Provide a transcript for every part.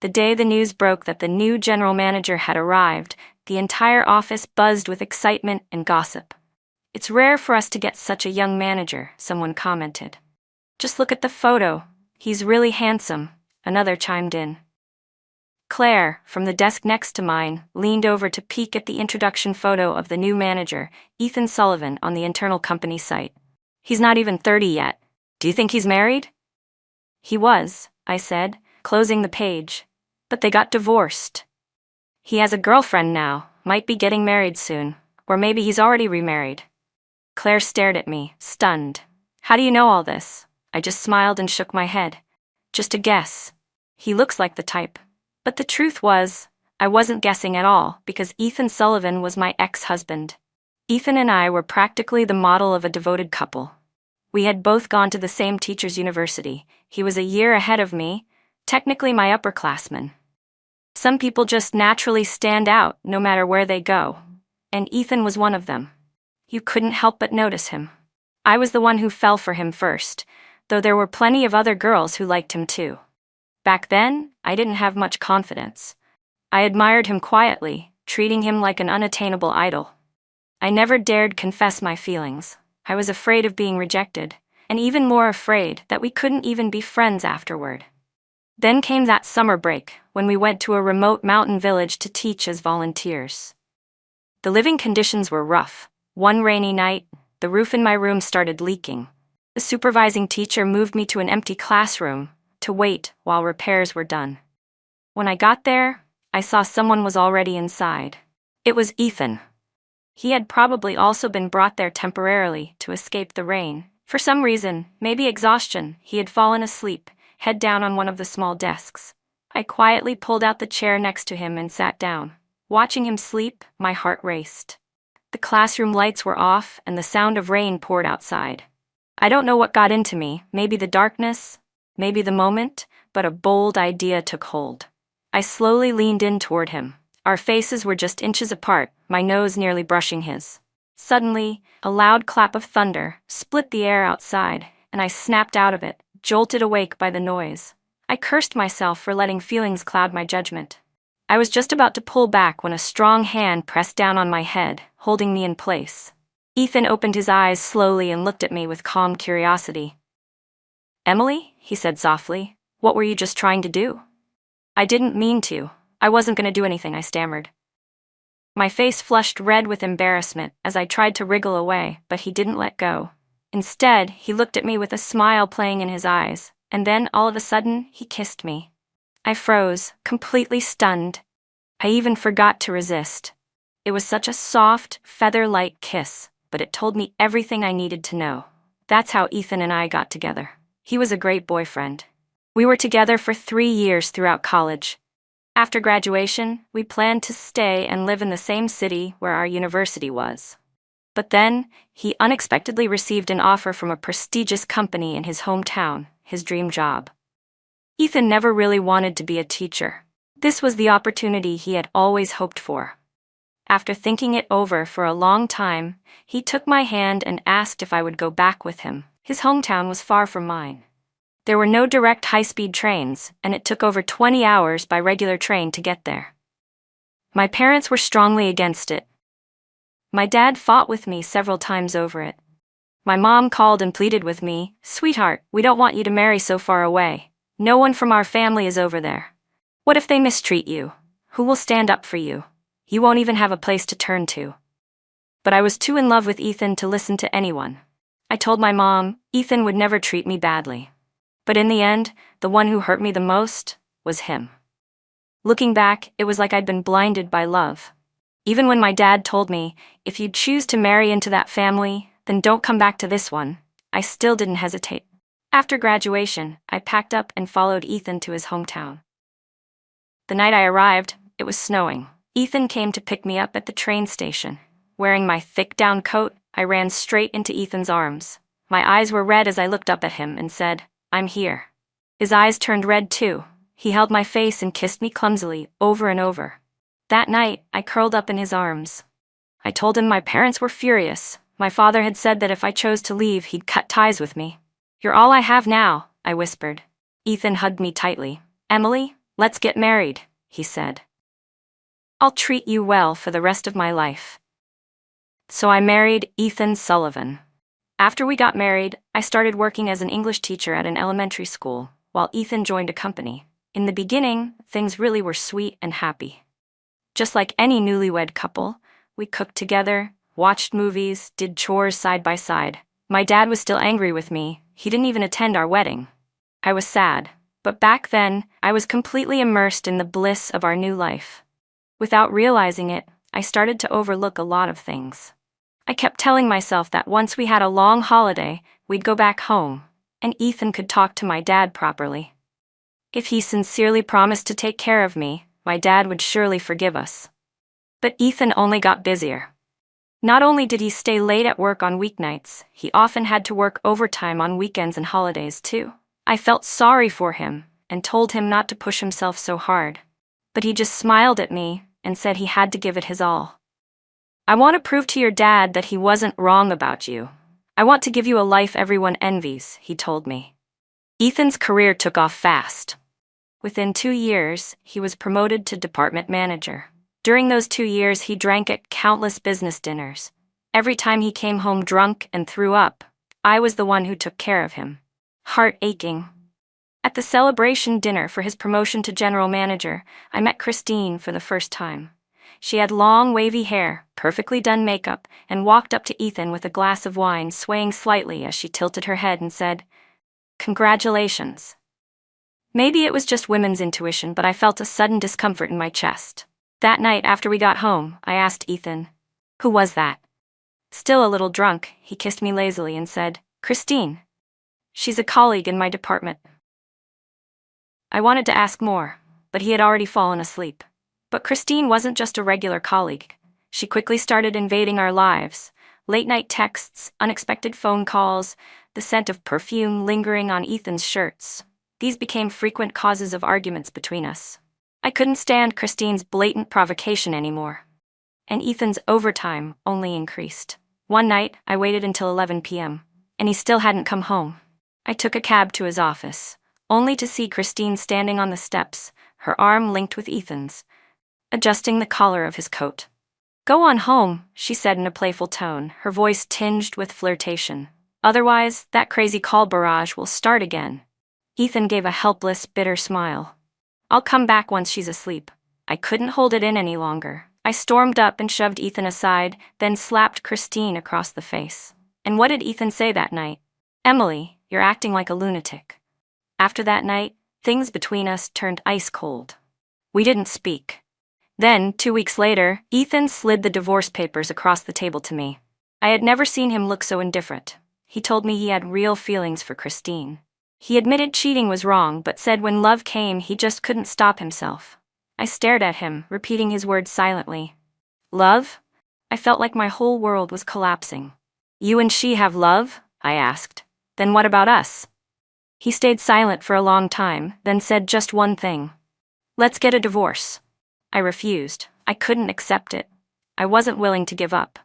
The day the news broke that the new general manager had arrived, the entire office buzzed with excitement and gossip. "It's rare for us to get such a young manager," someone commented. "Just look at the photo. He's really handsome," another chimed in. Claire, from the desk next to mine, leaned over to peek at the introduction photo of the new manager, Ethan Sullivan, on the internal company site. "He's not even 30 yet. Do you think he's married?" "He was," I said, closing the page. "But they got divorced. He has a girlfriend now, might be getting married soon, or maybe he's already remarried." Claire stared at me, stunned. "How do you know all this?" I just smiled and shook my head. "Just a guess. He looks like the type." But the truth was, I wasn't guessing at all, because Ethan Sullivan was my ex-husband. Ethan and I were practically the model of a devoted couple. We had both gone to the same teacher's university. He was a year ahead of me, technically my upperclassman. Some people just naturally stand out no matter where they go, and Ethan was one of them. You couldn't help but notice him. I was the one who fell for him first, though there were plenty of other girls who liked him too. Back then, I didn't have much confidence. I admired him quietly, treating him like an unattainable idol. I never dared confess my feelings. I was afraid of being rejected, and even more afraid that we couldn't even be friends afterward. Then came that summer break, when we went to a remote mountain village to teach as volunteers. The living conditions were rough. One rainy night, the roof in my room started leaking. The supervising teacher moved me to an empty classroom to wait while repairs were done. When I got there, I saw someone was already inside. It was Ethan. He had probably also been brought there temporarily to escape the rain. For some reason, maybe exhaustion, he had fallen asleep, head down on one of the small desks. I quietly pulled out the chair next to him and sat down. Watching him sleep, my heart raced. The classroom lights were off and the sound of rain poured outside. I don't know what got into me, maybe the darkness, maybe the moment, but a bold idea took hold. I slowly leaned in toward him. Our faces were just inches apart, my nose nearly brushing his. Suddenly, a loud clap of thunder split the air outside, and I snapped out of it, jolted awake by the noise. I cursed myself for letting feelings cloud my judgment. I was just about to pull back when a strong hand pressed down on my head, holding me in place. Ethan opened his eyes slowly and looked at me with calm curiosity. "Emily," he said softly, "what were you just trying to do?" "I didn't mean to. I wasn't going to do anything," I stammered. My face flushed red with embarrassment as I tried to wriggle away, but he didn't let go. Instead, he looked at me with a smile playing in his eyes, and then, all of a sudden, he kissed me. I froze, completely stunned. I even forgot to resist. It was such a soft, feather-light kiss, but it told me everything I needed to know. That's how Ethan and I got together. He was a great boyfriend. We were together for 3 years throughout college. After graduation, we planned to stay and live in the same city where our university was. But then, he unexpectedly received an offer from a prestigious company in his hometown, his dream job. Ethan never really wanted to be a teacher. This was the opportunity he had always hoped for. After thinking it over for a long time, he took my hand and asked if I would go back with him. His hometown was far from mine. There were no direct high-speed trains, and it took over 20 hours by regular train to get there. My parents were strongly against it. My dad fought with me several times over it. My mom called and pleaded with me, "Sweetheart, we don't want you to marry so far away. No one from our family is over there. What if they mistreat you? Who will stand up for you? You won't even have a place to turn to." But I was too in love with Ethan to listen to anyone. I told my mom, Ethan would never treat me badly. But in the end, the one who hurt me the most was him. Looking back, it was like I'd been blinded by love. Even when my dad told me, "If you choose to marry into that family, then don't come back to this one," I still didn't hesitate. After graduation, I packed up and followed Ethan to his hometown. The night I arrived, it was snowing. Ethan came to pick me up at the train station. Wearing my thick down coat, I ran straight into Ethan's arms. My eyes were red as I looked up at him and said, "I'm here." His eyes turned red too. He held my face and kissed me clumsily, over and over. That night, I curled up in his arms. I told him my parents were furious. My father had said that if I chose to leave, he'd cut ties with me. "You're all I have now," I whispered. Ethan hugged me tightly. "Emily, "Let's get married," he said. "I'll treat you well for the rest of my life." So I married Ethan Sullivan. After we got married, I started working as an English teacher at an elementary school, while Ethan joined a company. In the beginning, things really were sweet and happy. Just like any newlywed couple, we cooked together, watched movies, did chores side by side. My dad was still angry with me. He didn't even attend our wedding. I was sad, but back then, I was completely immersed in the bliss of our new life. Without realizing it, I started to overlook a lot of things. I kept telling myself that once we had a long holiday, we'd go back home, and Ethan could talk to my dad properly. If he sincerely promised to take care of me, my dad would surely forgive us. But Ethan only got busier. Not only did he stay late at work on weeknights, he often had to work overtime on weekends and holidays too. I felt sorry for him and told him not to push himself so hard. But he just smiled at me and said he had to give it his all. "I want to prove to your dad that he wasn't wrong about you. I want to give you a life everyone envies," he told me. Ethan's career took off fast. Within 2 years, he was promoted to department manager. During those 2 years, he drank at countless business dinners. Every time he came home drunk and threw up, I was the one who took care of him. Heart aching. At the celebration dinner for his promotion to general manager, I met Christine for the first time. She had long, wavy hair, perfectly done makeup, and walked up to Ethan with a glass of wine, swaying slightly as she tilted her head and said, "Congratulations." Maybe it was just women's intuition, but I felt a sudden discomfort in my chest. That night after we got home, I asked Ethan, "Who was that?" Still a little drunk, he kissed me lazily and said, "Christine. She's a colleague in my department." I wanted to ask more, but he had already fallen asleep. But Christine wasn't just a regular colleague. She quickly started invading our lives. Late-night texts, unexpected phone calls, the scent of perfume lingering on Ethan's shirts. These became frequent causes of arguments between us. I couldn't stand Christine's blatant provocation anymore. And Ethan's overtime only increased. One night, I waited until 11 p.m., and he still hadn't come home. I took a cab to his office, only to see Christine standing on the steps, her arm linked with Ethan's, adjusting the collar of his coat. "Go on home," she said in a playful tone, her voice tinged with flirtation. "Otherwise, that crazy call barrage will start again." Ethan gave a helpless, bitter smile. "I'll come back once she's asleep." I couldn't hold it in any longer. I stormed up and shoved Ethan aside, then slapped Christine across the face. And what did Ethan say that night? "Emily, you're acting like a lunatic." After that night, things between us turned ice cold. We didn't speak. Then, 2 weeks later, Ethan slid the divorce papers across the table to me. I had never seen him look so indifferent. He told me he had real feelings for Christine. He admitted cheating was wrong, but said when love came, he just couldn't stop himself. I stared at him, repeating his words silently. "Love?" I felt like my whole world was collapsing. "You and she have love?" I asked. "Then what about us?" He stayed silent for a long time, then said just one thing. "Let's get a divorce." I refused. I couldn't accept it. I wasn't willing to give up.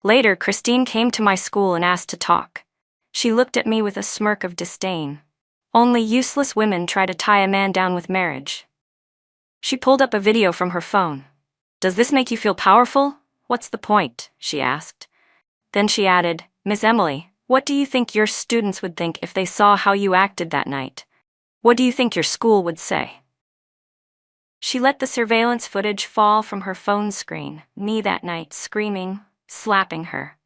Later, Christine came to my school and asked to talk. She looked at me with a smirk of disdain. Only useless women try to tie a man down with marriage. She pulled up a video from her phone. "Does this make you feel powerful? What's the point?" she asked. Then she added, "Miss Emily, what do you think your students would think if they saw how you acted that night? What do you think your school would say?" She let the surveillance footage fall from her phone screen, me that night screaming, slapping her.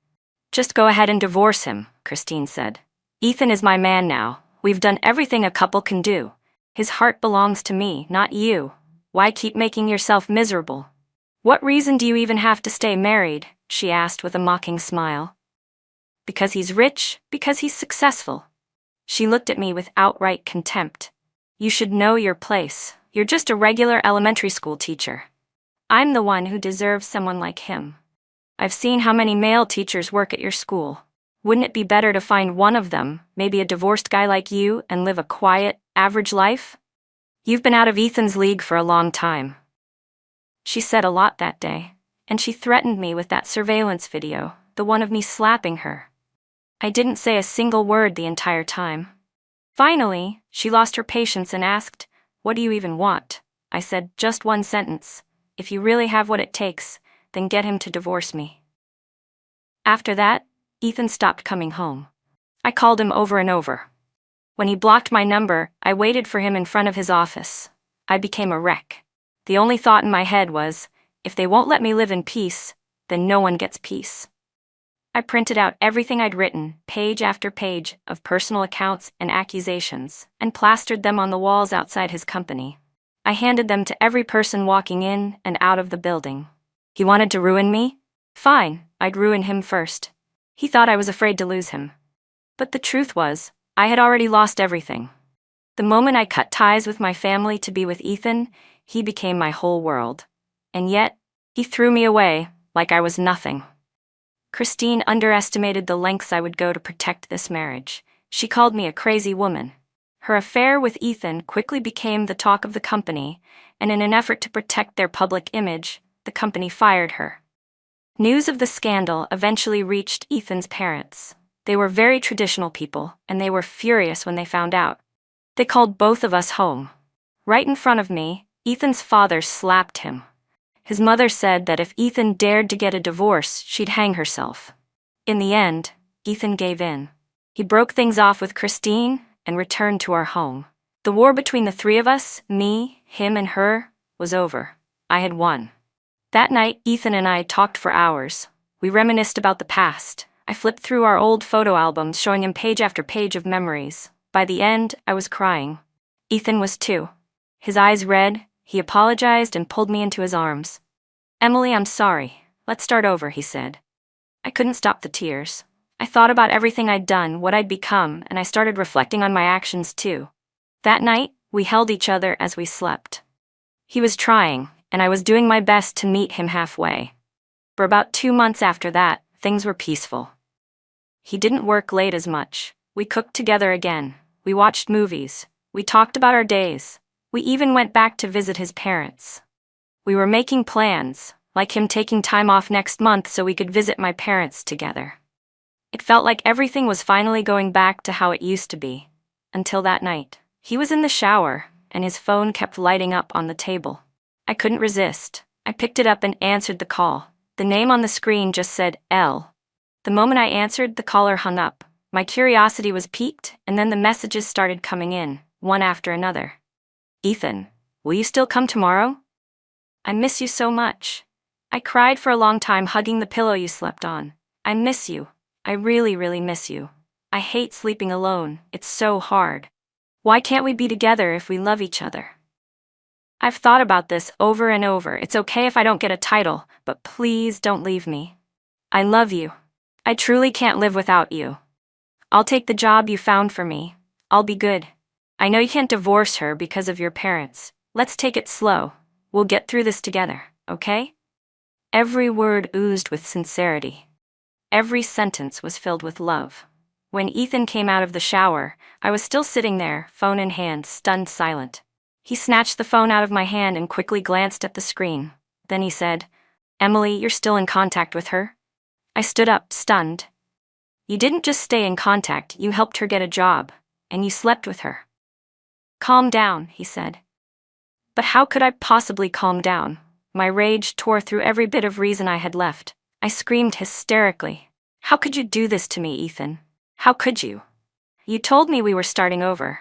"Just go ahead and divorce him," Christine said. "Ethan is my man now. We've done everything a couple can do. His heart belongs to me, not you. Why keep making yourself miserable?" "What reason do you even have to stay married?" she asked with a mocking smile. "Because he's rich, because he's successful." She looked at me with outright contempt. "You should know your place. You're just a regular elementary school teacher. I'm the one who deserves someone like him. I've seen how many male teachers work at your school. Wouldn't it be better to find one of them, maybe a divorced guy like you, and live a quiet, average life? You've been out of Ethan's league for a long time." She said a lot that day, and she threatened me with that surveillance video, the one of me slapping her. I didn't say a single word the entire time. Finally, she lost her patience and asked, What do you even want? I said, just one sentence. If you really have what it takes, then get him to divorce me. After that, Ethan stopped coming home. I called him over and over. When he blocked my number, I waited for him in front of his office. I became a wreck. The only thought in my head was, if they won't let me live in peace, then no one gets peace. I printed out everything I'd written, page after page, of personal accounts and accusations, and plastered them on the walls outside his company. I handed them to every person walking in and out of the building. He wanted to ruin me? Fine, I'd ruin him first. He thought I was afraid to lose him. But the truth was, I had already lost everything. The moment I cut ties with my family to be with Ethan, he became my whole world. And yet, he threw me away like I was nothing. Christine underestimated the lengths I would go to protect this marriage. She called me a crazy woman. Her affair with Ethan quickly became the talk of the company, and in an effort to protect their public image, the company fired her. News of the scandal eventually reached Ethan's parents. They were very traditional people, and they were furious when they found out. They called both of us home. Right in front of me, Ethan's father slapped him. His mother said that if Ethan dared to get a divorce, she'd hang herself. In the end, Ethan gave in. He broke things off with Christine and returned to our home. The war between the three of us, me, him, and her, was over. I had won. That night, Ethan and I talked for hours. We reminisced about the past. I flipped through our old photo albums, showing him page after page of memories. By the end, I was crying. Ethan was too. His eyes red, he apologized and pulled me into his arms. Emily, I'm sorry. Let's start over, he said. I couldn't stop the tears. I thought about everything I'd done, what I'd become, and I started reflecting on my actions too. That night, we held each other as we slept. He was trying, and I was doing my best to meet him halfway. For about 2 months after that, things were peaceful. He didn't work late as much. We cooked together again. We watched movies. We talked about our days. We even went back to visit his parents. We were making plans, like him taking time off next month so we could visit my parents together. It felt like everything was finally going back to how it used to be. Until that night. He was in the shower, and his phone kept lighting up on the table. I couldn't resist. I picked it up and answered the call. The name on the screen just said L. The moment I answered, the caller hung up. My curiosity was piqued, and then the messages started coming in, one after another. Ethan, will you still come tomorrow? I miss you so much. I cried for a long time hugging the pillow you slept on. I miss you. I really, really miss you. I hate sleeping alone. It's so hard. Why can't we be together if we love each other? I've thought about this over and over. It's okay if I don't get a title, but please don't leave me. I love you. I truly can't live without you. I'll take the job you found for me. I'll be good. I know you can't divorce her because of your parents. Let's take it slow. We'll get through this together, okay? Every word oozed with sincerity. Every sentence was filled with love. When Ethan came out of the shower, I was still sitting there, phone in hand, stunned silent. He snatched the phone out of my hand and quickly glanced at the screen. Then he said, Emily, you're still in contact with her? I stood up, stunned. You didn't just stay in contact, you helped her get a job, and you slept with her. Calm down, he said. But how could I possibly calm down? My rage tore through every bit of reason I had left. I screamed hysterically. How could you do this to me, Ethan? How could you? You told me we were starting over.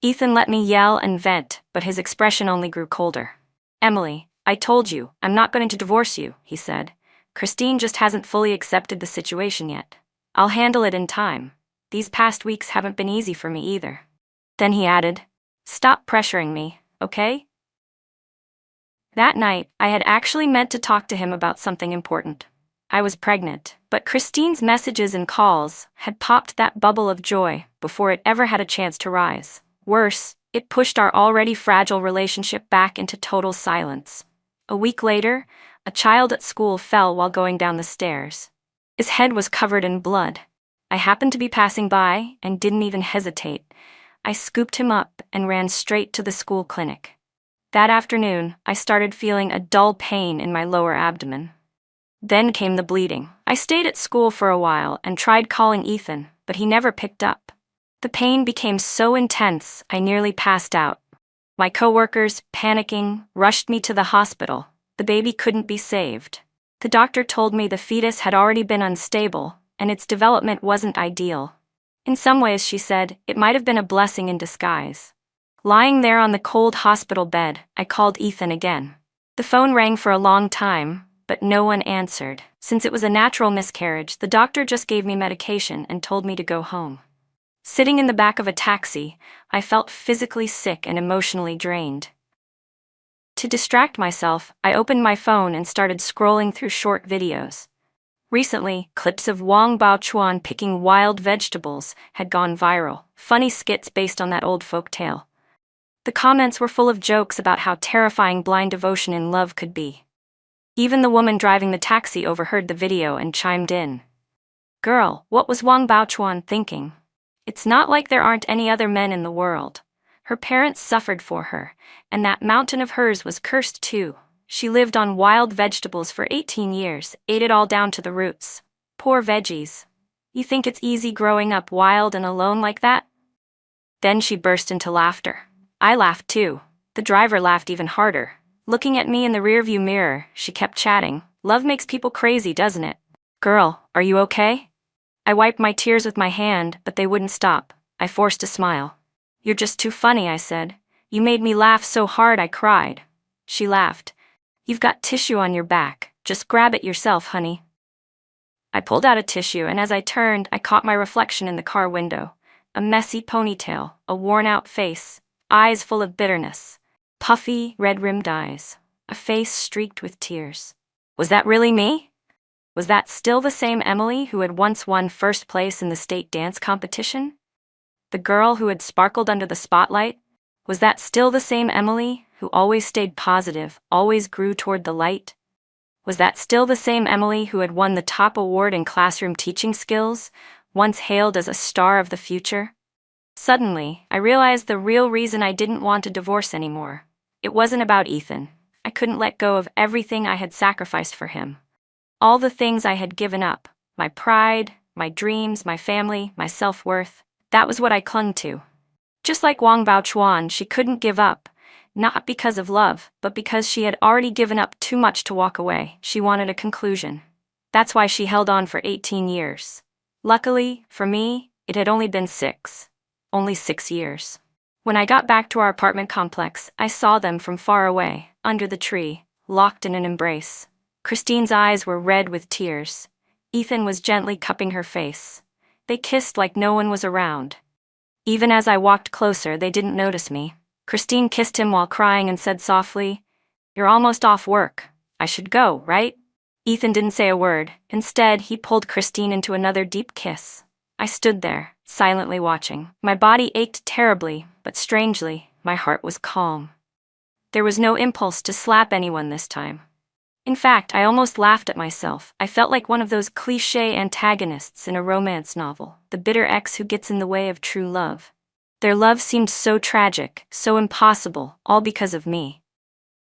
Ethan let me yell and vent, but his expression only grew colder. Emily, I told you, I'm not going to divorce you, he said. Christine just hasn't fully accepted the situation yet. I'll handle it in time. These past weeks haven't been easy for me either. Then he added, Stop pressuring me, okay? That night, I had actually meant to talk to him about something important. I was pregnant, but Christine's messages and calls had popped that bubble of joy before it ever had a chance to rise. Worse, it pushed our already fragile relationship back into total silence. A week later, a child at school fell while going down the stairs. His head was covered in blood. I happened to be passing by and didn't even hesitate. I scooped him up and ran straight to the school clinic. That afternoon, I started feeling a dull pain in my lower abdomen. Then came the bleeding. I stayed at school for a while and tried calling Ethan, but he never picked up. The pain became so intense, I nearly passed out. My coworkers, panicking, rushed me to the hospital. The baby couldn't be saved. The doctor told me the fetus had already been unstable, and its development wasn't ideal. In some ways, she said, it might have been a blessing in disguise. Lying there on the cold hospital bed, I called Ethan again. The phone rang for a long time, but no one answered. Since it was a natural miscarriage, the doctor just gave me medication and told me to go home. Sitting in the back of a taxi, I felt physically sick and emotionally drained. To distract myself, I opened my phone and started scrolling through short videos. Recently, clips of Wang Baochuan picking wild vegetables had gone viral, funny skits based on that old folk tale. The comments were full of jokes about how terrifying blind devotion in love could be. Even the woman driving the taxi overheard the video and chimed in. Girl, what was Wang Baochuan thinking? It's not like there aren't any other men in the world. Her parents suffered for her, and that mountain of hers was cursed too. She lived on wild vegetables for 18 years, ate it all down to the roots. Poor veggies. You think it's easy growing up wild and alone like that? Then she burst into laughter. I laughed too. The driver laughed even harder. Looking at me in the rearview mirror, she kept chatting. Love makes people crazy, doesn't it? Girl, are you okay? I wiped my tears with my hand, but they wouldn't stop. I forced a smile. You're just too funny, I said. You made me laugh so hard I cried. She laughed. You've got tissue on your back. Just grab it yourself, honey. I pulled out a tissue, and as I turned, I caught my reflection in the car window. A messy ponytail, a worn-out face, eyes full of bitterness, puffy, red-rimmed eyes, a face streaked with tears. Was that really me? Was that still the same Emily who had once won first place in the state dance competition? The girl who had sparkled under the spotlight? Was that still the same Emily who always stayed positive, always grew toward the light? Was that still the same Emily who had won the top award in classroom teaching skills, once hailed as a star of the future? Suddenly, I realized the real reason I didn't want a divorce anymore. It wasn't about Ethan. I couldn't let go of everything I had sacrificed for him. All the things I had given up, my pride, my dreams, my family, my self-worth, that was what I clung to. Just like Wang Baochuan, she couldn't give up, not because of love, but because she had already given up too much to walk away. She wanted a conclusion. That's why she held on for 18 years. Luckily, for me, it had only been 6. Only 6 years. When I got back to our apartment complex, I saw them from far away, under the tree, locked in an embrace. Christine's eyes were red with tears. Ethan was gently cupping her face. They kissed like no one was around. Even as I walked closer, they didn't notice me. Christine kissed him while crying and said softly, "You're almost off work. I should go, right?" Ethan didn't say a word. Instead, he pulled Christine into another deep kiss. I stood there, silently watching. My body ached terribly, but strangely, my heart was calm. There was no impulse to slap anyone this time. In fact, I almost laughed at myself. I felt like one of those cliché antagonists in a romance novel, the bitter ex who gets in the way of true love. Their love seemed so tragic, so impossible, all because of me.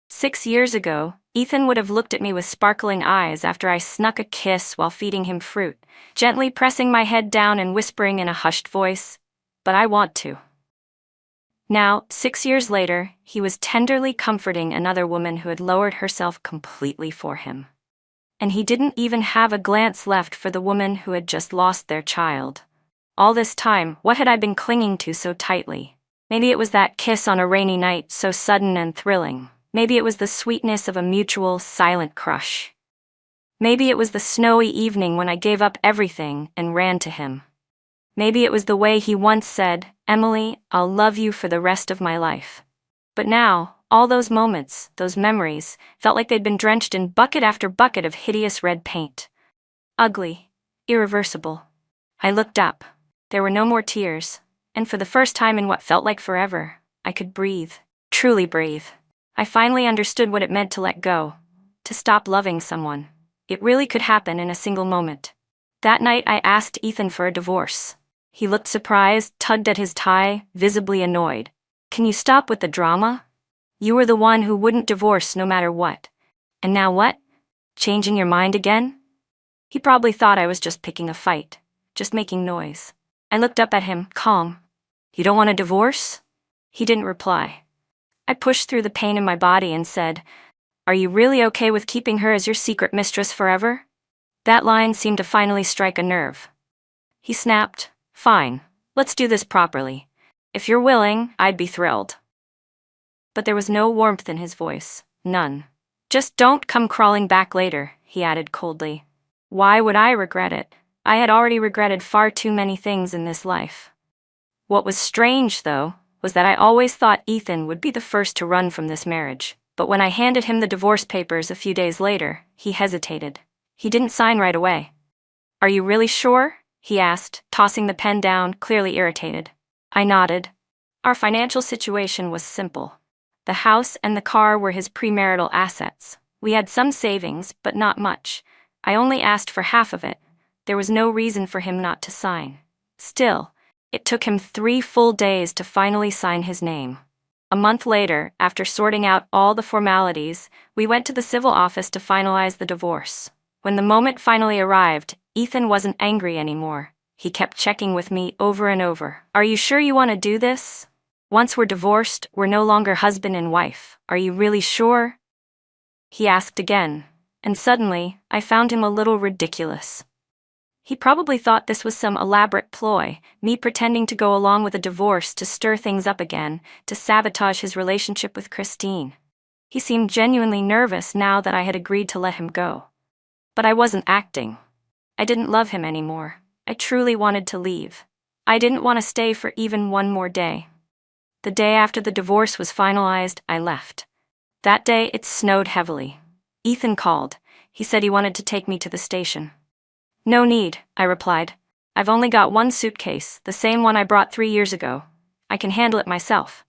6 years ago, Ethan would have looked at me with sparkling eyes after I snuck a kiss while feeding him fruit, gently pressing my head down and whispering in a hushed voice, "But I want to." Now, 6 years later, he was tenderly comforting another woman who had lowered herself completely for him. And he didn't even have a glance left for the woman who had just lost their child. All this time, what had I been clinging to so tightly? Maybe it was that kiss on a rainy night, so sudden and thrilling. Maybe it was the sweetness of a mutual, silent crush. Maybe it was the snowy evening when I gave up everything and ran to him. Maybe it was the way he once said, "Emily, I'll love you for the rest of my life." But now, all those moments, those memories, felt like they'd been drenched in bucket after bucket of hideous red paint. Ugly, irreversible. I looked up. There were no more tears, and for the first time in what felt like forever, I could breathe, truly breathe. I finally understood what it meant to let go, to stop loving someone. It really could happen in a single moment. That night I asked Ethan for a divorce. He looked surprised, tugged at his tie, visibly annoyed. "Can you stop with the drama? You were the one who wouldn't divorce no matter what. And now what? Changing your mind again?" He probably thought I was just picking a fight, just making noise. I looked up at him, calm. "You don't want a divorce?" He didn't reply. I pushed through the pain in my body and said, "Are you really okay with keeping her as your secret mistress forever?" That line seemed to finally strike a nerve. He snapped, "Fine, let's do this properly. If you're willing, I'd be thrilled." But there was no warmth in his voice, none. "Just don't come crawling back later," he added coldly. Why would I regret it? I had already regretted far too many things in this life. What was strange, though, was that I always thought Ethan would be the first to run from this marriage. But when I handed him the divorce papers a few days later, he hesitated. He didn't sign right away. "Are you really sure?" he asked, tossing the pen down, clearly irritated. I nodded. Our financial situation was simple. The house and the car were his premarital assets. We had some savings, but not much. I only asked for half of it. There was no reason for him not to sign. Still, it took him 3 full days to finally sign his name. A month later, after sorting out all the formalities, we went to the civil office to finalize the divorce. When the moment finally arrived, Ethan wasn't angry anymore. He kept checking with me over and over. "Are you sure you want to do this? Once we're divorced, we're no longer husband and wife. Are you really sure?" He asked again, and suddenly, I found him a little ridiculous. He probably thought this was some elaborate ploy, me pretending to go along with a divorce to stir things up again, to sabotage his relationship with Christine. He seemed genuinely nervous now that I had agreed to let him go. But I wasn't acting. I didn't love him anymore. I truly wanted to leave. I didn't want to stay for even one more day. The day after the divorce was finalized, I left. That day, it snowed heavily. Ethan called. He said he wanted to take me to the station. "No need," I replied. "I've only got one suitcase, the same one I brought 3 years ago. I can handle it myself."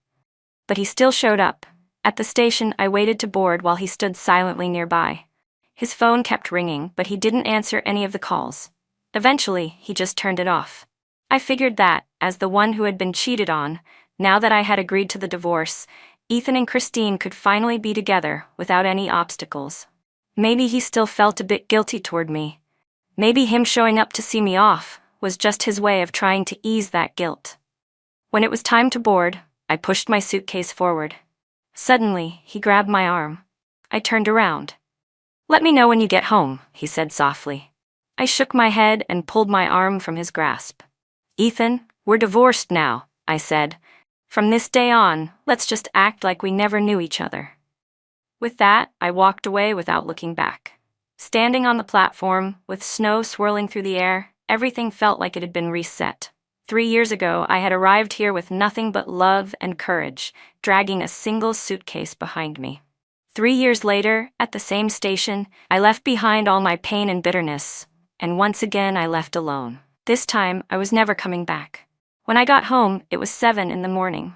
But he still showed up. At the station, I waited to board while he stood silently nearby. His phone kept ringing, but he didn't answer any of the calls. Eventually, he just turned it off. I figured that, as the one who had been cheated on, now that I had agreed to the divorce, Ethan and Christine could finally be together without any obstacles. Maybe he still felt a bit guilty toward me. Maybe him showing up to see me off was just his way of trying to ease that guilt. When it was time to board, I pushed my suitcase forward. Suddenly, he grabbed my arm. I turned around. "Let me know when you get home," he said softly. I shook my head and pulled my arm from his grasp. "Ethan, we're divorced now," I said. "From this day on, let's just act like we never knew each other." With that, I walked away without looking back. Standing on the platform, with snow swirling through the air, everything felt like it had been reset. 3 years ago, I had arrived here with nothing but love and courage, dragging a single suitcase behind me. 3 years later, at the same station, I left behind all my pain and bitterness, and once again I left alone. This time, I was never coming back. When I got home, it was 7 in the morning.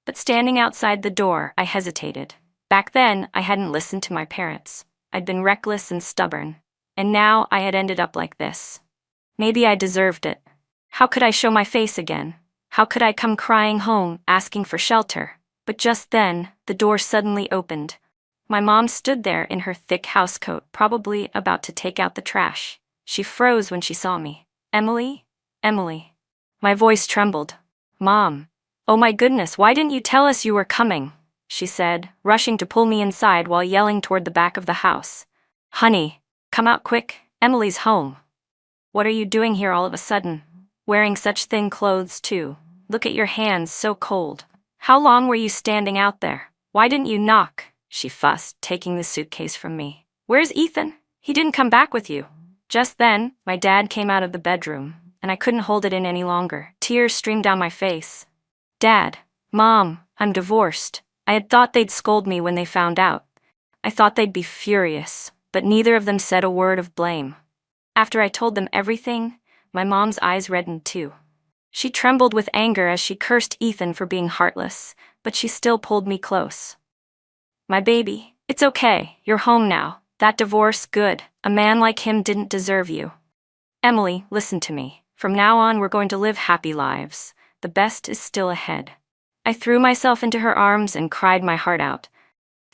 But standing outside the door, I hesitated. Back then, I hadn't listened to my parents. I'd been reckless and stubborn. And now I had ended up like this. Maybe I deserved it. How could I show my face again? How could I come crying home, asking for shelter? But just then, the door suddenly opened. My mom stood there in her thick housecoat, probably about to take out the trash. She froze when she saw me. "Emily? Emily." My voice trembled. "Mom. Oh my goodness, why didn't you tell us you were coming?" she said, rushing to pull me inside while yelling toward the back of the house. "Honey, come out quick, Emily's home." "What are you doing here all of a sudden? Wearing such thin clothes too. Look at your hands, so cold. How long were you standing out there? Why didn't you knock?" she fussed, taking the suitcase from me. "Where's Ethan? He didn't come back with you." Just then, my dad came out of the bedroom, and I couldn't hold it in any longer. Tears streamed down my face. "Dad, Mom, I'm divorced." I had thought they'd scold me when they found out. I thought they'd be furious, but neither of them said a word of blame. After I told them everything, my mom's eyes reddened too. She trembled with anger as she cursed Ethan for being heartless, but she still pulled me close. "My baby, it's okay, you're home now. That divorce, good. A man like him didn't deserve you. Emily, listen to me. From now on, we're going to live happy lives. The best is still ahead." I threw myself into her arms and cried my heart out.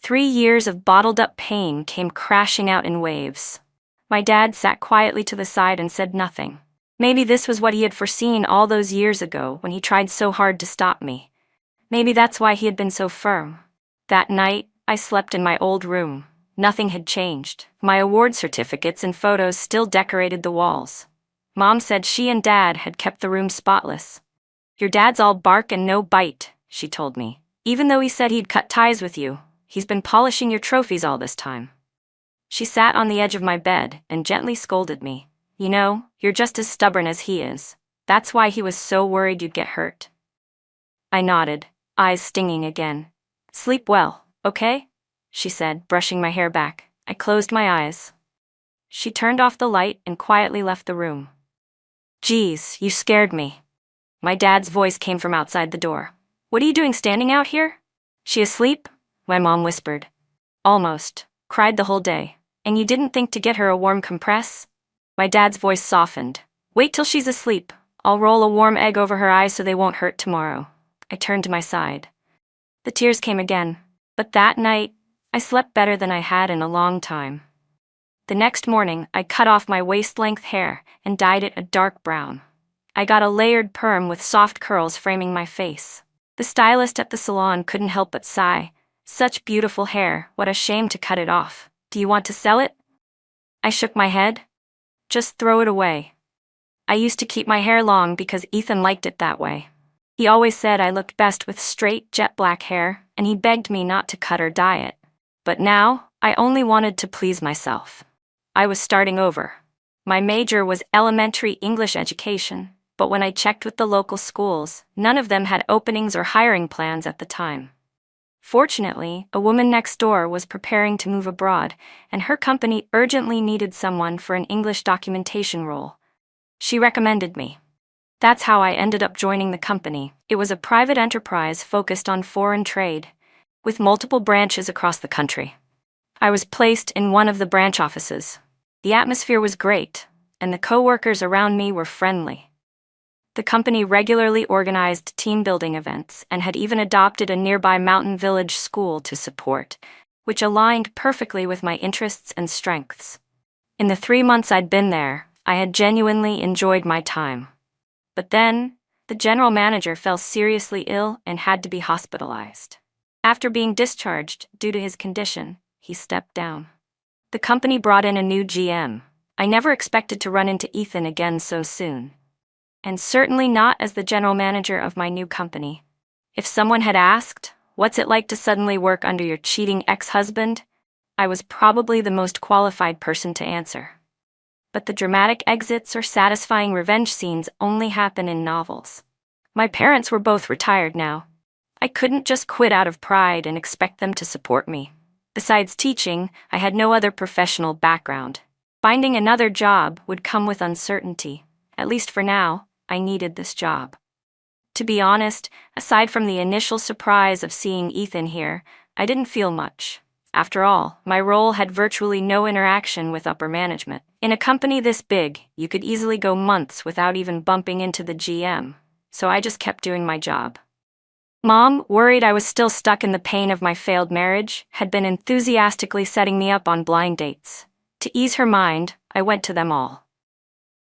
3 years of bottled-up pain came crashing out in waves. My dad sat quietly to the side and said nothing. Maybe this was what he had foreseen all those years ago when he tried so hard to stop me. Maybe that's why he had been so firm. That night, I slept in my old room. Nothing had changed. My award certificates and photos still decorated the walls. Mom said she and Dad had kept the room spotless. "Your dad's all bark and no bite," she told me. "Even though he said he'd cut ties with you, he's been polishing your trophies all this time." She sat on the edge of my bed and gently scolded me. "You know, you're just as stubborn as he is. That's why he was so worried you'd get hurt." I nodded, eyes stinging again. "Sleep well, okay?" she said, brushing my hair back. I closed my eyes. She turned off the light and quietly left the room. "Geez, you scared me." My dad's voice came from outside the door. "What are you doing standing out here?" "She asleep?" my mom whispered. "Almost. Cried the whole day. And you didn't think to get her a warm compress?" My dad's voice softened. "Wait till she's asleep. I'll roll a warm egg over her eyes so they won't hurt tomorrow." I turned to my side. The tears came again. But that night, I slept better than I had in a long time. The next morning, I cut off my waist-length hair and dyed it a dark brown. I got a layered perm with soft curls framing my face. The stylist at the salon couldn't help but sigh. "Such beautiful hair, what a shame to cut it off. Do you want to sell it?" I shook my head. "Just throw it away." I used to keep my hair long because Ethan liked it that way. He always said I looked best with straight, jet black hair, and he begged me not to cut or dye it. But now, I only wanted to please myself. I was starting over. My major was elementary English education, but when I checked with the local schools, none of them had openings or hiring plans at the time. Fortunately, a woman next door was preparing to move abroad, and her company urgently needed someone for an English documentation role. She recommended me. That's how I ended up joining the company. It was a private enterprise focused on foreign trade, with multiple branches across the country. I was placed in one of the branch offices. The atmosphere was great, and the co-workers around me were friendly. The company regularly organized team-building events and had even adopted a nearby mountain village school to support, which aligned perfectly with my interests and strengths. In the 3 months I'd been there, I had genuinely enjoyed my time. But then, the general manager fell seriously ill and had to be hospitalized. After being discharged due to his condition, he stepped down. The company brought in a new GM. I never expected to run into Ethan again so soon. And certainly not as the general manager of my new company. If someone had asked, "What's it like to suddenly work under your cheating ex-husband?" I was probably the most qualified person to answer. But the dramatic exits or satisfying revenge scenes only happen in novels. My parents were both retired now. I couldn't just quit out of pride and expect them to support me. Besides teaching, I had no other professional background. Finding another job would come with uncertainty. At least for now, I needed this job. To be honest, aside from the initial surprise of seeing Ethan here, I didn't feel much. After all, my role had virtually no interaction with upper management. In a company this big, you could easily go months without even bumping into the GM, so I just kept doing my job. Mom, worried I was still stuck in the pain of my failed marriage, had been enthusiastically setting me up on blind dates. To ease her mind, I went to them all.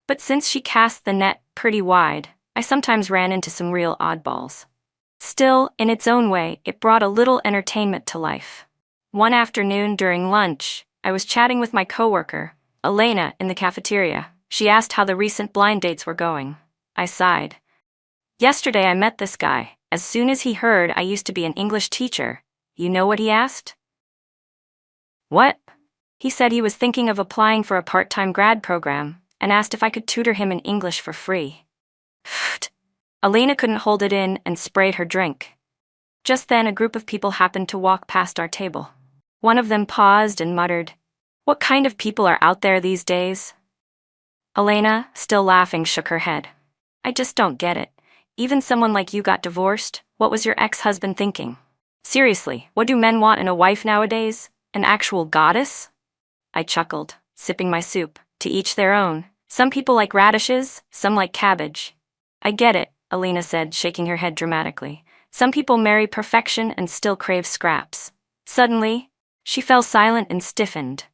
But since she cast the net pretty wide, I sometimes ran into some real oddballs. Still, in its own way, it brought a little entertainment to life. One afternoon during lunch, I was chatting with my coworker, Elena, in the cafeteria. She asked how the recent blind dates were going. I sighed. "Yesterday I met this guy. As soon as he heard I used to be an English teacher, you know what he asked?" "What?" "He said he was thinking of applying for a part-time grad program and asked if I could tutor him in English for free." Elena couldn't hold it in and sprayed her drink. Just then a group of people happened to walk past our table. One of them paused and muttered, "What kind of people are out there these days?" Elena, still laughing, shook her head. "I just don't get it. Even someone like you got divorced. What was your ex-husband thinking? Seriously, what do men want in a wife nowadays? An actual goddess?" I chuckled, sipping my soup. To each their own. Some people like radishes, some like cabbage. "I get it," Elena said, shaking her head dramatically. "Some people marry perfection and still crave scraps." Suddenly, she fell silent and stiffened.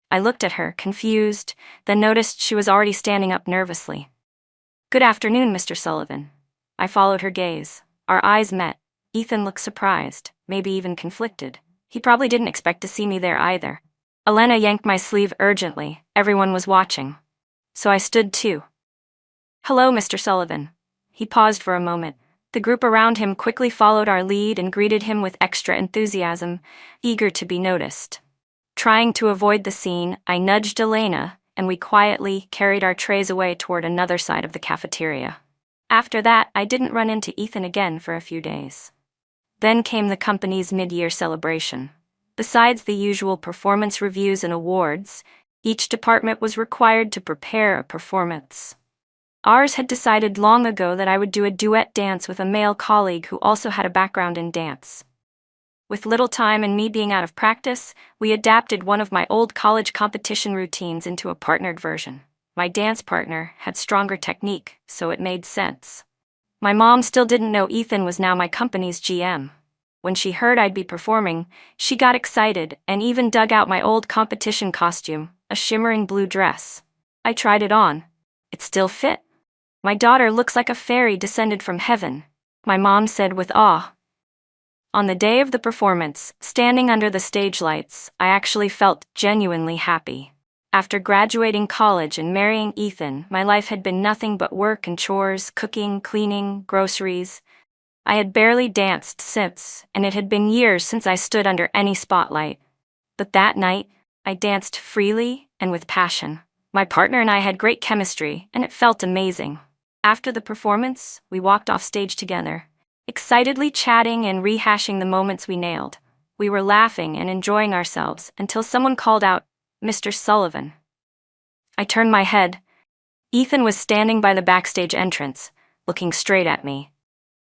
I looked at her, confused, then noticed she was already standing up nervously. "Good afternoon, Mr. Sullivan." I followed her gaze. Our eyes met. Ethan looked surprised, maybe even conflicted. He probably didn't expect to see me there either. Elena yanked my sleeve urgently. Everyone was watching. So I stood too. "Hello, Mr. Sullivan." He paused for a moment. The group around him quickly followed our lead and greeted him with extra enthusiasm, eager to be noticed. Trying to avoid the scene, I nudged Elena, and we quietly carried our trays away toward another side of the cafeteria. After that, I didn't run into Ethan again for a few days. Then came the company's mid-year celebration. Besides the usual performance reviews and awards, each department was required to prepare a performance. Ours had decided long ago that I would do a duet dance with a male colleague who also had a background in dance. With little time and me being out of practice, we adapted one of my old college competition routines into a partnered version. My dance partner had stronger technique, so it made sense. My mom still didn't know Ethan was now my company's GM. When she heard I'd be performing, she got excited and even dug out my old competition costume, a shimmering blue dress. I tried it on. It still fit. "My daughter looks like a fairy descended from heaven," my mom said with awe. On the day of the performance, standing under the stage lights, I actually felt genuinely happy. After graduating college and marrying Ethan, my life had been nothing but work and chores, cooking, cleaning, groceries. I had barely danced since, and it had been years since I stood under any spotlight. But that night, I danced freely and with passion. My partner and I had great chemistry, and it felt amazing. After the performance, we walked off stage together, excitedly chatting and rehashing the moments we nailed. We were laughing and enjoying ourselves until someone called out, "Mr. Sullivan." I turned my head. Ethan was standing by the backstage entrance, looking straight at me.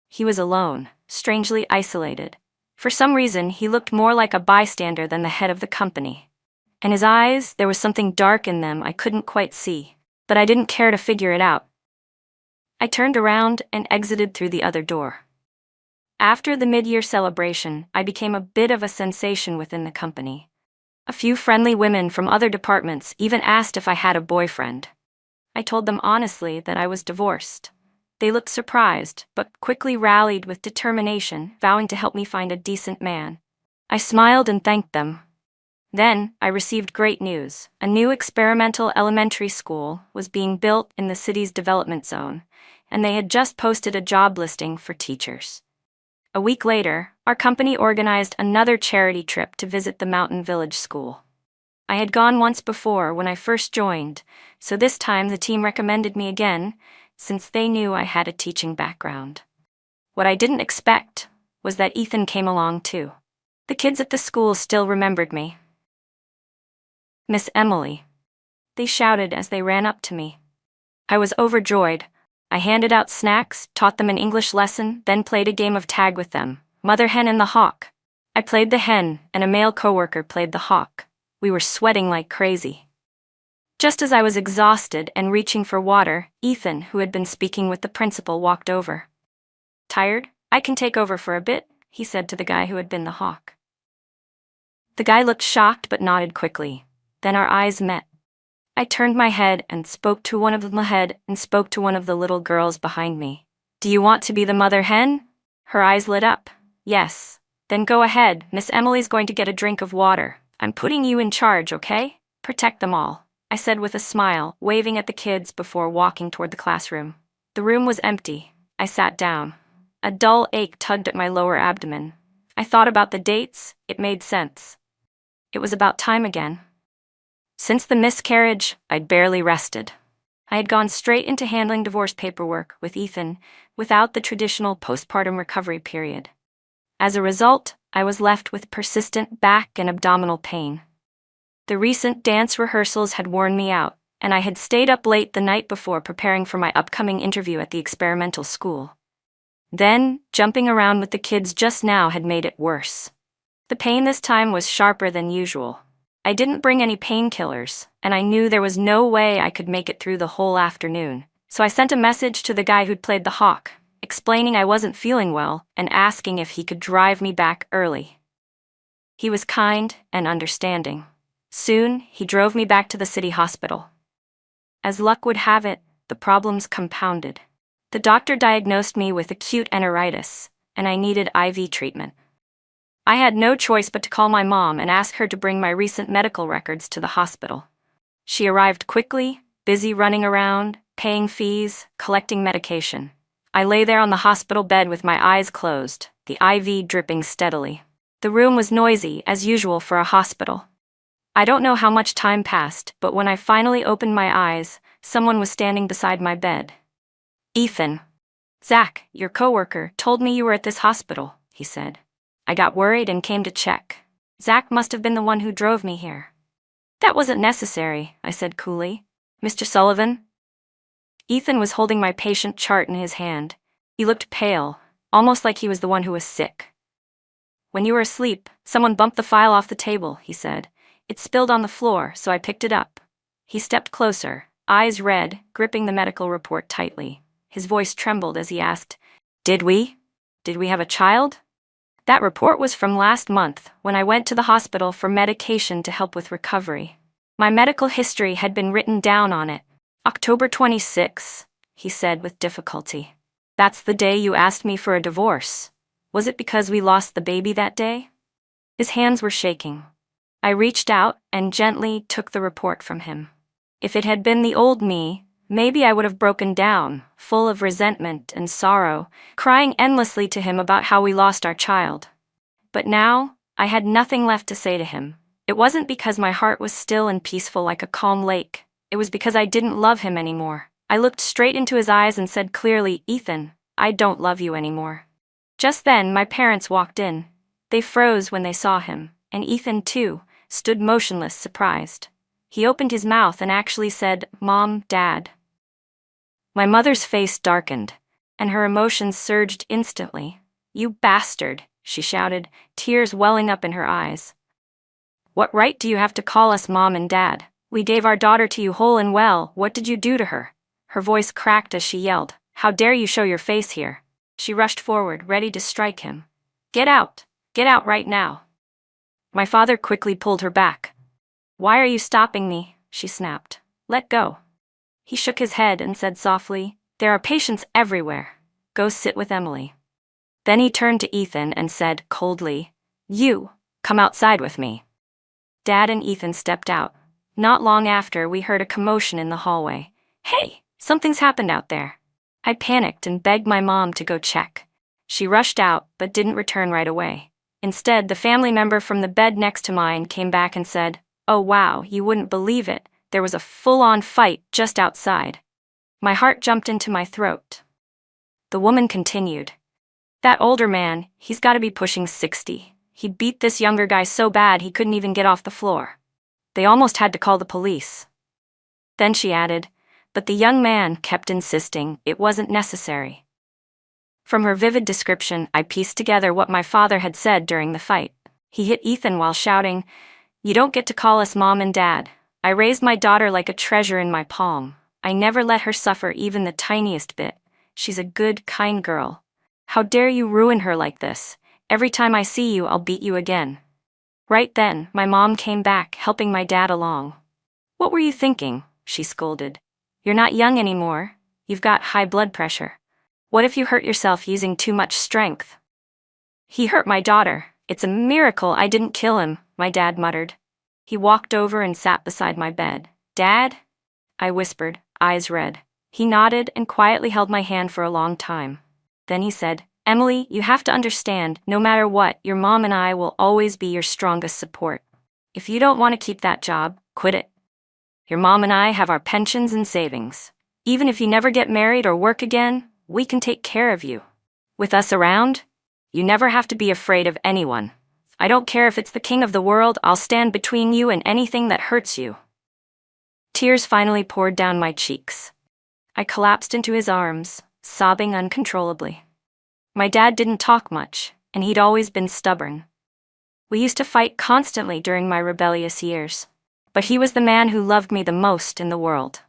He was alone, strangely isolated. For some reason, he looked more like a bystander than the head of the company. And his eyes, there was something dark in them I couldn't quite see, but I didn't care to figure it out. I turned around and exited through the other door. After the mid-year celebration, I became a bit of a sensation within the company. A few friendly women from other departments even asked if I had a boyfriend. I told them honestly that I was divorced. They looked surprised, but quickly rallied with determination, vowing to help me find a decent man. I smiled and thanked them. Then, I received great news. A new experimental elementary school was being built in the city's development zone, and they had just posted a job listing for teachers. A week later, our company organized another charity trip to visit the Mountain Village School. I had gone once before when I first joined, so this time the team recommended me again, since they knew I had a teaching background. What I didn't expect was that Ethan came along too. The kids at the school still remembered me. "Miss Emily," they shouted as they ran up to me. I was overjoyed. I handed out snacks, taught them an English lesson, then played a game of tag with them, Mother Hen and the Hawk. I played the hen, and a male coworker played the hawk. We were sweating like crazy. Just as I was exhausted and reaching for water, Ethan, who had been speaking with the principal, walked over. "Tired? I can take over for a bit," he said to the guy who had been the hawk. The guy looked shocked but nodded quickly. Then our eyes met. I turned my head and spoke to one of the little girls behind me. "Do you want to be the mother hen?" Her eyes lit up. "Yes." "Then go ahead. Miss Emily's going to get a drink of water. I'm putting you in charge, okay? Protect them all," I said with a smile, waving at the kids before walking toward the classroom. The room was empty. I sat down. A dull ache tugged at my lower abdomen. I thought about the dates. It made sense. It was about time again. Since the miscarriage, I'd barely rested. I had gone straight into handling divorce paperwork with Ethan, without the traditional postpartum recovery period. As a result, I was left with persistent back and abdominal pain. The recent dance rehearsals had worn me out, and I had stayed up late the night before preparing for my upcoming interview at the experimental school. Then, jumping around with the kids just now had made it worse. The pain this time was sharper than usual. I didn't bring any painkillers, and I knew there was no way I could make it through the whole afternoon. So I sent a message to the guy who'd played the hawk, explaining I wasn't feeling well and asking if he could drive me back early. He was kind and understanding. Soon, he drove me back to the city hospital. As luck would have it, the problems compounded. The doctor diagnosed me with acute enteritis, and I needed IV treatment. I had no choice but to call my mom and ask her to bring my recent medical records to the hospital. She arrived quickly, busy running around, paying fees, collecting medication. I lay there on the hospital bed with my eyes closed, the IV dripping steadily. The room was noisy, as usual for a hospital. I don't know how much time passed, but when I finally opened my eyes, someone was standing beside my bed. "Ethan. Zach, your coworker, told me you were at this hospital," he said. I got worried and came to check. Zach must have been the one who drove me here. "That wasn't necessary," I said coolly. "Mr. Sullivan?" Ethan was holding my patient chart in his hand. He looked pale, almost like he was the one who was sick. "When you were asleep, someone bumped the file off the table," he said. "It spilled on the floor, so I picked it up." He stepped closer, eyes red, gripping the medical report tightly. His voice trembled as he asked, Did we have a child?" "That report was from last month, when I went to the hospital for medication to help with recovery. My medical history had been written down on it. October 26, he said with difficulty. "That's the day you asked me for a divorce. Was it because we lost the baby that day?" His hands were shaking. I reached out and gently took the report from him. If it had been the old me, maybe I would have broken down, full of resentment and sorrow, crying endlessly to him about how we lost our child. But now, I had nothing left to say to him. It wasn't because my heart was still and peaceful like a calm lake. It was because I didn't love him anymore. I looked straight into his eyes and said clearly, "Ethan, I don't love you anymore." Just then, my parents walked in. They froze when they saw him, and Ethan, too, stood motionless, surprised. He opened his mouth and actually said, "Mom, Dad." My mother's face darkened, and her emotions surged instantly. "You bastard," she shouted, tears welling up in her eyes. "What right do you have to call us Mom and Dad? We gave our daughter to you whole and well. What did you do to her?" Her voice cracked as she yelled, "How dare you show your face here?" She rushed forward, ready to strike him. Get out right now." My father quickly pulled her back. "Why are you stopping me?" she snapped. "Let go." He shook his head and said softly, "There are patients everywhere. Go sit with Emily." Then he turned to Ethan and said coldly, "You, come outside with me." Dad and Ethan stepped out. Not long after, we heard a commotion in the hallway. "Hey, something's happened out there." I panicked and begged my mom to go check. She rushed out, but didn't return right away. Instead, the family member from the bed next to mine came back and said, "Oh wow, you wouldn't believe it. There was a full-on fight just outside." My heart jumped into my throat. The woman continued, "That older man, he's got to be pushing 60. He beat this younger guy so bad he couldn't even get off the floor. They almost had to call the police." Then she added, "But the young man kept insisting it wasn't necessary." From her vivid description, I pieced together what my father had said during the fight. He hit Ethan while shouting, "You don't get to call us Mom and Dad. I raised my daughter like a treasure in my palm. I never let her suffer even the tiniest bit. She's a good, kind girl. How dare you ruin her like this? Every time I see you, I'll beat you again." Right then, my mom came back, helping my dad along. "What were you thinking?" she scolded. "You're not young anymore. You've got high blood pressure. What if you hurt yourself using too much strength?" "He hurt my daughter. It's a miracle I didn't kill him," my dad muttered. He walked over and sat beside my bed. "Dad?" I whispered, eyes red. He nodded and quietly held my hand for a long time. Then he said, "Emily, you have to understand, no matter what, your mom and I will always be your strongest support. If you don't want to keep that job, quit it. Your mom and I have our pensions and savings. Even if you never get married or work again, we can take care of you. With us around, you never have to be afraid of anyone. I don't care if it's the king of the world, I'll stand between you and anything that hurts you." Tears finally poured down my cheeks. I collapsed into his arms, sobbing uncontrollably. My dad didn't talk much, and he'd always been stubborn. We used to fight constantly during my rebellious years, but he was the man who loved me the most in the world.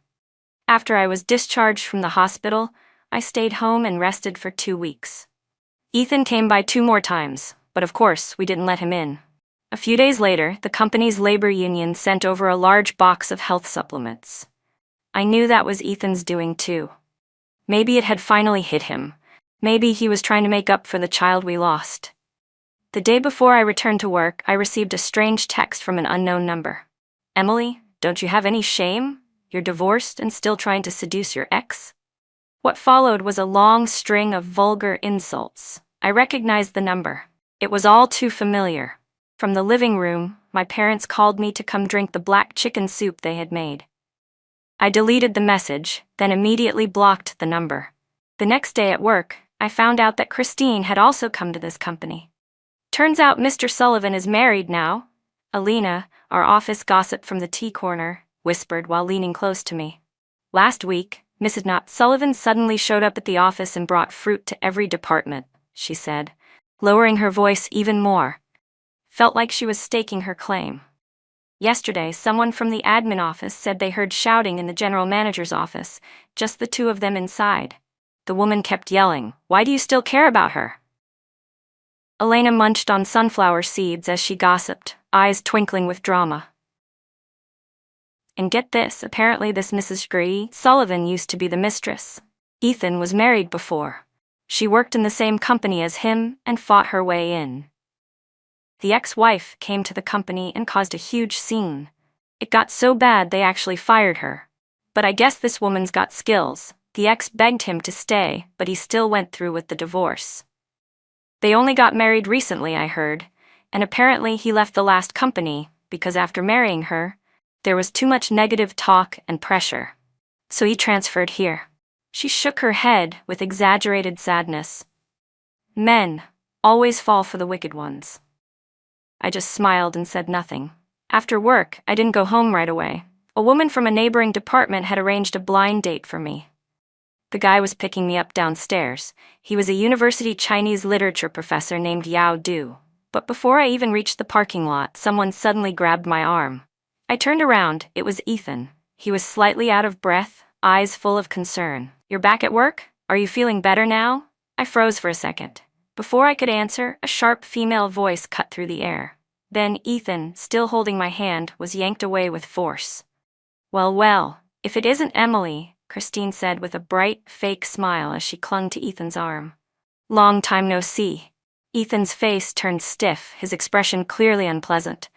After I was discharged from the hospital, I stayed home and rested for 2 weeks. Ethan came by 2 more times, but of course, we didn't let him in. A few days later, the company's labor union sent over a large box of health supplements. I knew that was Ethan's doing too. Maybe it had finally hit him. Maybe he was trying to make up for the child we lost. The day before I returned to work, I received a strange text from an unknown number. Emily, don't you have any shame? You're divorced and still trying to seduce your ex? What followed was a long string of vulgar insults. I recognized the number. It was all too familiar. From the living room, my parents called me to come drink the black chicken soup they had made. I deleted the message, then immediately blocked the number. The next day at work, I found out that Christine had also come to this company. Turns out Mr. Sullivan is married now. Alina, our office gossip from the tea corner, whispered while leaning close to me. Last week, Mrs. Not Sullivan suddenly showed up at the office and brought fruit to every department, she said, lowering her voice even more. Felt like she was staking her claim. Yesterday, someone from the admin office said they heard shouting in the general manager's office, just the two of them inside. The woman kept yelling, "Why do you still care about her?" Elena munched on sunflower seeds as she gossiped, eyes twinkling with drama. And get this, apparently this Mrs. Gree Sullivan used to be the mistress. Ethan was married before. She worked in the same company as him and fought her way in. The ex-wife came to the company and caused a huge scene. It got so bad they actually fired her. But I guess this woman's got skills. The ex begged him to stay, but he still went through with the divorce. They only got married recently, I heard, and apparently he left the last company because after marrying her, there was too much negative talk and pressure. So he transferred here. She shook her head with exaggerated sadness. Men always fall for the wicked ones. I just smiled and said nothing. After work, I didn't go home right away. A woman from a neighboring department had arranged a blind date for me. The guy was picking me up downstairs. He was a university Chinese literature professor named Yao Du. But before I even reached the parking lot, someone suddenly grabbed my arm. I turned around. It was Ethan. He was slightly out of breath, eyes full of concern. "You're back at work? Are you feeling better now?" I froze for a second. Before I could answer, a sharp female voice cut through the air. Then Ethan, still holding my hand, was yanked away with force. Well, if it isn't Emily," Christine said with a bright, fake smile as she clung to Ethan's arm. "Long time no see." Ethan's face turned stiff, his expression clearly unpleasant.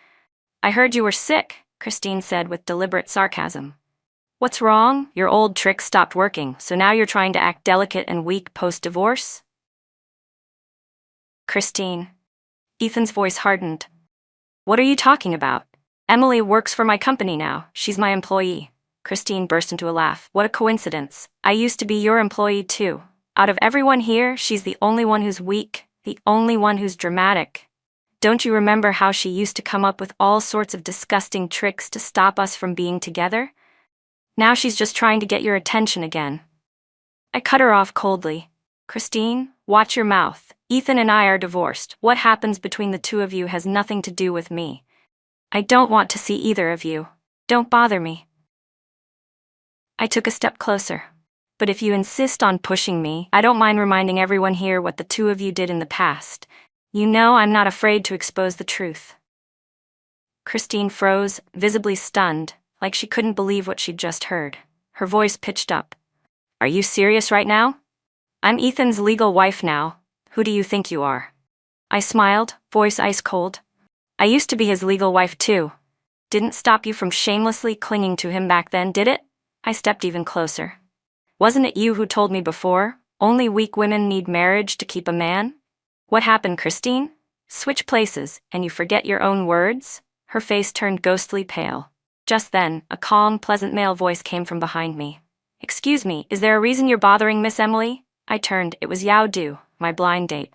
"I heard you were sick," Christine said with deliberate sarcasm. "What's wrong? Your old trick stopped working, so now you're trying to act delicate and weak post-divorce?" "Christine." Ethan's voice hardened. "What are you talking about? Emily works for my company now. She's my employee." Christine burst into a laugh. "What a coincidence. I used to be your employee too. Out of everyone here, she's the only one who's weak, the only one who's dramatic. Don't you remember how she used to come up with all sorts of disgusting tricks to stop us from being together? Now she's just trying to get your attention again." I cut her off coldly. "Christine, watch your mouth. Ethan and I are divorced. What happens between the two of you has nothing to do with me. I don't want to see either of you. Don't bother me." I took a step closer. "But if you insist on pushing me, I don't mind reminding everyone here what the two of you did in the past. You know I'm not afraid to expose the truth." Christine froze, visibly stunned, like she couldn't believe what she'd just heard. Her voice pitched up. "Are you serious right now? I'm Ethan's legal wife now. Who do you think you are?" I smiled, voice ice cold. "I used to be his legal wife too. Didn't stop you from shamelessly clinging to him back then, did it?" I stepped even closer. "Wasn't it you who told me before, only weak women need marriage to keep a man? What happened, Christine? Switch places, and you forget your own words?" Her face turned ghostly pale. Just then, a calm, pleasant male voice came from behind me. "Excuse me, is there a reason you're bothering Miss Emily?" I turned. It was Yao Du, my blind date.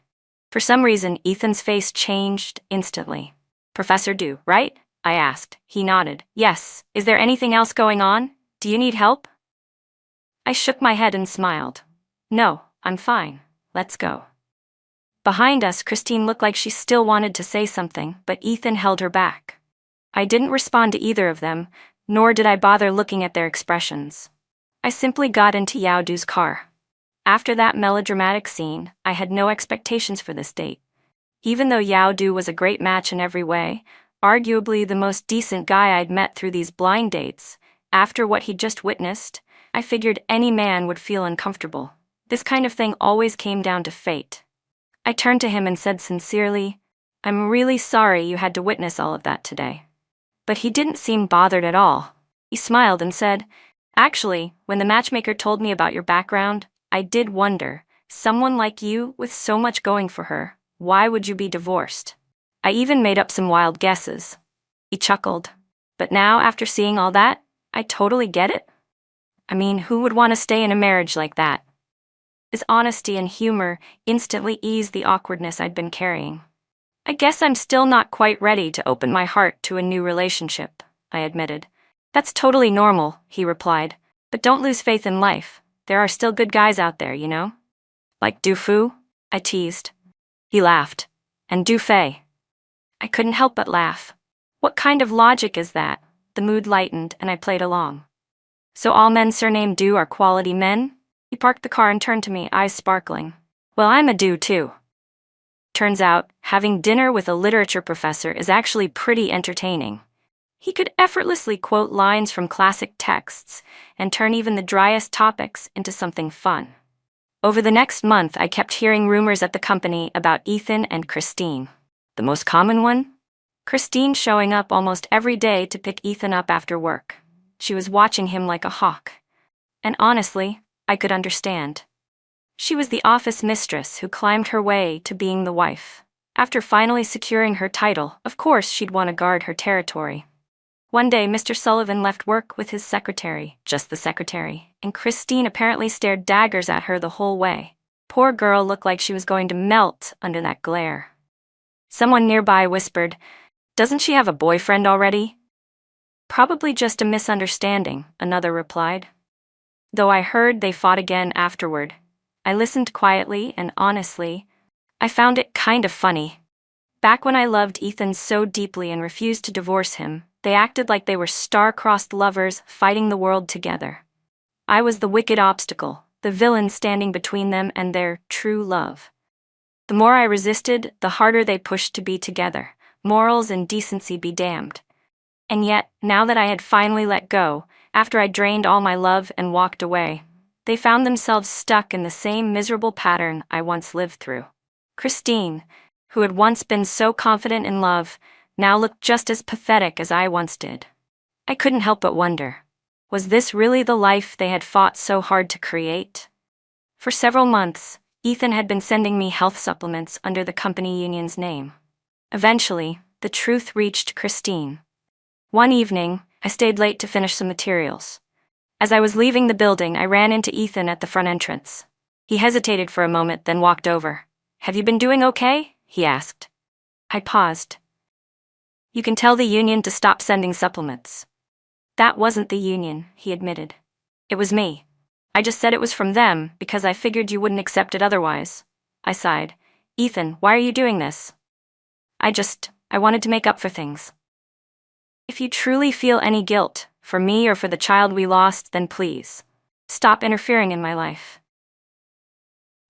For some reason, Ethan's face changed instantly. "Professor Du, right?" I asked. He nodded. "Yes. Is there anything else going on? Do you need help?" I shook my head and smiled. "No, I'm fine. Let's go." Behind us, Christine looked like she still wanted to say something, but Ethan held her back. I didn't respond to either of them, nor did I bother looking at their expressions. I simply got into Yao Du's car. After that melodramatic scene, I had no expectations for this date. Even though Yao Du was a great match in every way, arguably the most decent guy I'd met through these blind dates, after what he'd just witnessed, I figured any man would feel uncomfortable. This kind of thing always came down to fate. I turned to him and said sincerely, I'm really sorry you had to witness all of that today. But he didn't seem bothered at all. He smiled and said, "Actually, when the matchmaker told me about your background, I did wonder, someone like you with so much going for her, why would you be divorced? I even made up some wild guesses." He chuckled. "But now, after seeing all that, I totally get it. I mean, who would want to stay in a marriage like that?" His honesty and humor instantly eased the awkwardness I'd been carrying. "I guess I'm still not quite ready to open my heart to a new relationship," I admitted. "That's totally normal," he replied. "But don't lose faith in life. There are still good guys out there, you know?" "Like Dufu?" I teased. He laughed. "And Dufay." I couldn't help but laugh. What kind of logic is that? The mood lightened and I played along. "So all men surnamed Du are quality men?" He parked the car and turned to me, eyes sparkling. "Well, I'm a Du too." Turns out, having dinner with a literature professor is actually pretty entertaining. He could effortlessly quote lines from classic texts and turn even the driest topics into something fun. Over the next month, I kept hearing rumors at the company about Ethan and Christine. The most common one? Christine showing up almost every day to pick Ethan up after work. She was watching him like a hawk. And honestly, I could understand. She was the office mistress who climbed her way to being the wife. After finally securing her title, of course she'd want to guard her territory. One day, Mr. Sullivan left work with his secretary, just the secretary, and Christine apparently stared daggers at her the whole way. Poor girl looked like she was going to melt under that glare. Someone nearby whispered, "Doesn't she have a boyfriend already?" "Probably just a misunderstanding," another replied. Though I heard they fought again afterward, I listened quietly and honestly. I found it kind of funny. Back when I loved Ethan so deeply and refused to divorce him, they acted like they were star-crossed lovers fighting the world together. I was the wicked obstacle, the villain standing between them and their true love. The more I resisted, the harder they pushed to be together. Morals and decency be damned. And yet, now that I had finally let go, after I drained all my love and walked away, they found themselves stuck in the same miserable pattern I once lived through. Christine, who had once been so confident in love, now looked just as pathetic as I once did. I couldn't help but wonder, was this really the life they had fought so hard to create? For several months, Ethan had been sending me health supplements under the company union's name. Eventually, the truth reached Christine. One evening, I stayed late to finish some materials. As I was leaving the building, I ran into Ethan at the front entrance. He hesitated for a moment, then walked over. "Have you been doing okay?" he asked. I paused. "You can tell the union to stop sending supplements." "That wasn't the union," he admitted. "It was me. I just said it was from them because I figured you wouldn't accept it otherwise." I sighed. "Ethan, why are you doing this?" I wanted to make up for things." "If you truly feel any guilt, for me or for the child we lost, then please, stop interfering in my life."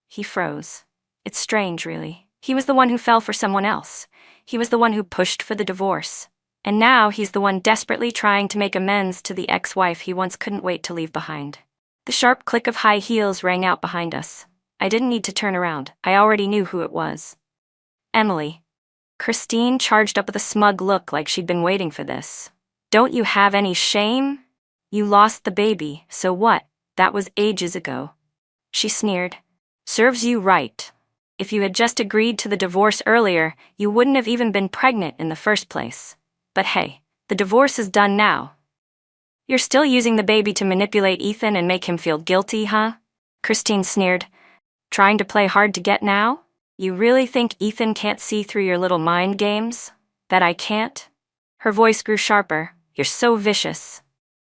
He froze. It's strange, really. He was the one who fell for someone else. He was the one who pushed for the divorce. And now he's the one desperately trying to make amends to the ex-wife he once couldn't wait to leave behind. The sharp click of high heels rang out behind us. I didn't need to turn around. I already knew who it was. Emily. Christine charged up with a smug look like she'd been waiting for this. "Don't you have any shame? You lost the baby, so what? That was ages ago." She sneered. "Serves you right. If you had just agreed to the divorce earlier, you wouldn't have even been pregnant in the first place. But hey, the divorce is done now. You're still using the baby to manipulate Ethan and make him feel guilty, huh?" Christine sneered. "Trying to play hard to get now? You really think Ethan can't see through your little mind games? That I can't?" Her voice grew sharper. "You're so vicious."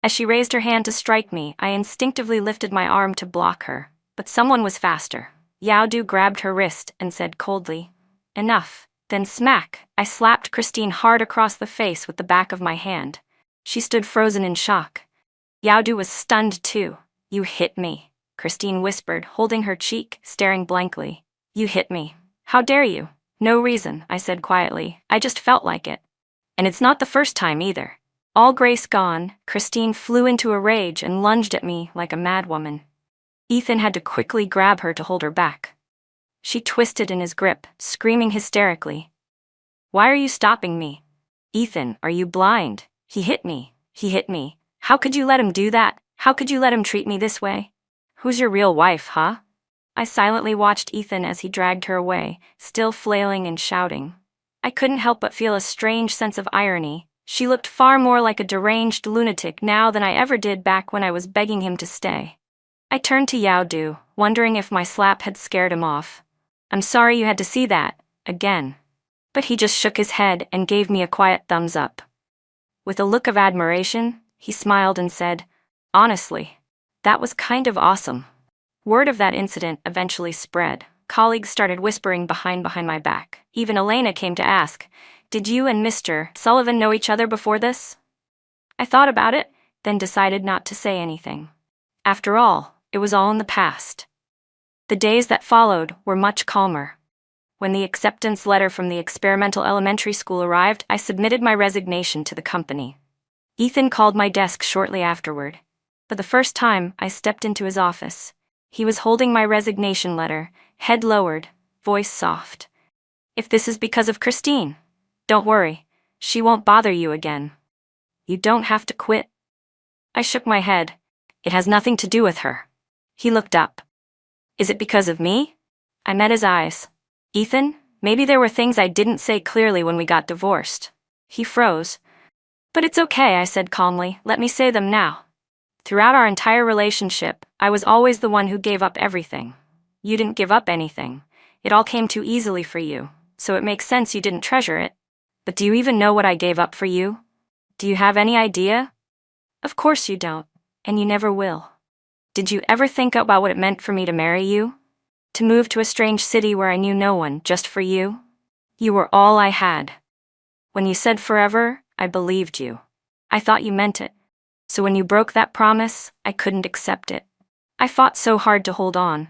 As she raised her hand to strike me, I instinctively lifted my arm to block her, but someone was faster. Yaodu grabbed her wrist and said coldly, "Enough." Then smack, I slapped Christine hard across the face with the back of my hand. She stood frozen in shock. Yaodu was stunned too. "You hit me," Christine whispered, holding her cheek, staring blankly. "You hit me. How dare you?" "No reason," I said quietly. "I just felt like it. And it's not the first time either." All grace gone, Christine flew into a rage and lunged at me like a madwoman. Ethan had to quickly grab her to hold her back. She twisted in his grip, screaming hysterically. Why are you stopping me? Ethan, are you blind? He hit me. He hit me. How could you let him do that? How could you let him treat me this way? Who's your real wife, huh? I silently watched Ethan as he dragged her away, still flailing and shouting. I couldn't help but feel a strange sense of irony. She looked far more like a deranged lunatic now than I ever did back when I was begging him to stay. I turned to Yao Du, wondering if my slap had scared him off. I'm sorry you had to see that, again. But he just shook his head and gave me a quiet thumbs up. With a look of admiration, he smiled and said, honestly, that was kind of awesome. Word of that incident eventually spread. Colleagues started whispering behind my back. Even Elena came to ask, did you and Mr. Sullivan know each other before this? I thought about it, then decided not to say anything. After all, it was all in the past. The days that followed were much calmer. When the acceptance letter from the experimental elementary school arrived, I submitted my resignation to the company. Ethan called my desk shortly afterward. For the first time, I stepped into his office. He was holding my resignation letter, head lowered, voice soft. If this is because of Christine, don't worry, she won't bother you again. You don't have to quit. I shook my head. It has nothing to do with her. He looked up. Is it because of me? I met his eyes. Ethan, maybe there were things I didn't say clearly when we got divorced. He froze. But it's okay, I said calmly. Let me say them now. Throughout our entire relationship, I was always the one who gave up everything. You didn't give up anything. It all came too easily for you, so it makes sense you didn't treasure it. But do you even know what I gave up for you? Do you have any idea? Of course you don't, and you never will. Did you ever think about what it meant for me to marry you? To move to a strange city where I knew no one, just for you? You were all I had. When you said forever, I believed you. I thought you meant it. So when you broke that promise, I couldn't accept it. I fought so hard to hold on.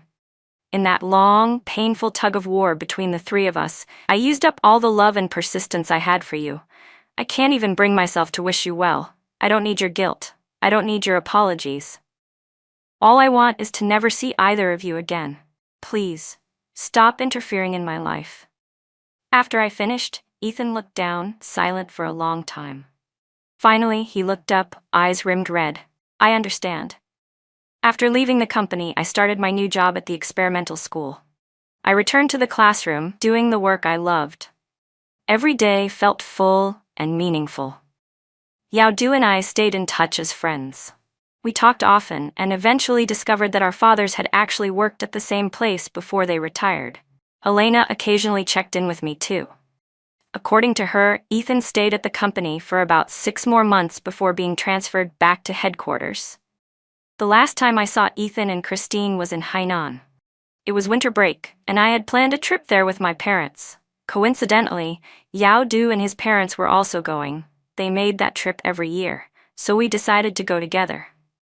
In that long, painful tug-of-war between the three of us, I used up all the love and persistence I had for you. I can't even bring myself to wish you well. I don't need your guilt. I don't need your apologies. All I want is to never see either of you again. Please, stop interfering in my life. After I finished, Ethan looked down, silent for a long time. Finally, he looked up, eyes rimmed red. I understand. After leaving the company, I started my new job at the experimental school. I returned to the classroom, doing the work I loved. Every day felt full and meaningful. Yao Du and I stayed in touch as friends. We talked often and eventually discovered that our fathers had actually worked at the same place before they retired. Elena occasionally checked in with me too. According to her, Ethan stayed at the company for about 6 more months before being transferred back to headquarters. The last time I saw Ethan and Christine was in Hainan. It was winter break, and I had planned a trip there with my parents. Coincidentally, Yao Du and his parents were also going. They made that trip every year, so we decided to go together.